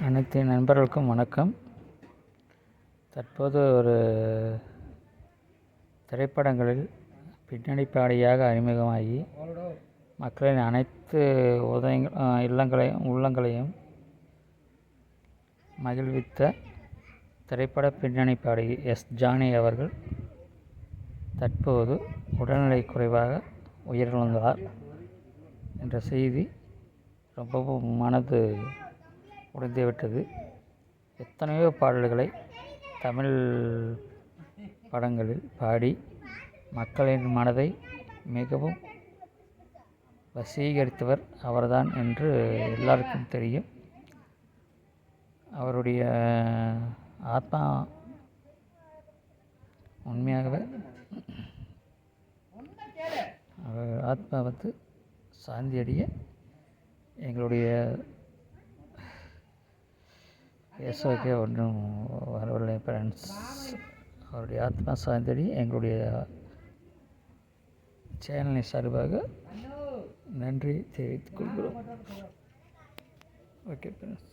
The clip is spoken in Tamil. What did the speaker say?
அனைத்து நண்பர்களுக்கும் வணக்கம். தற்போது ஒரு திரைப்படங்களில் பின்னணி பாடகியாக அறிமுகமாகி மக்களின் அனைத்து உள்ளங்களையும் மகிழ்வித்த திரைப்பட பின்னணி பாடகி எஸ். ஜானகி அவர்கள் தற்போது உடல்நிலை குறைவாக உயிரிழந்தார் என்ற செய்தி ரொம்பவும் மனது உடைந்துவிட்டது. எத்தனையோ பாடல்களை தமிழ் படங்களில் பாடி மக்களின் மனதை மிகவும் வசீகரித்தவர் அவர்தான் என்று எல்லாருக்கும் தெரியும். அவருடைய ஆத்மா உண்மையாகவே ஆத்மா சாந்தியடைய எங்களுடைய பேசுவதற்கே ஒன்றும் வரவில்லை ஃப்ரெண்ட்ஸ். அவருடைய ஆத்மா சாந்தியடைய எங்களுடைய சேனலின் சார்பாக நன்றி தெரிவித்துக் கொள்கிறோம். Okay friends.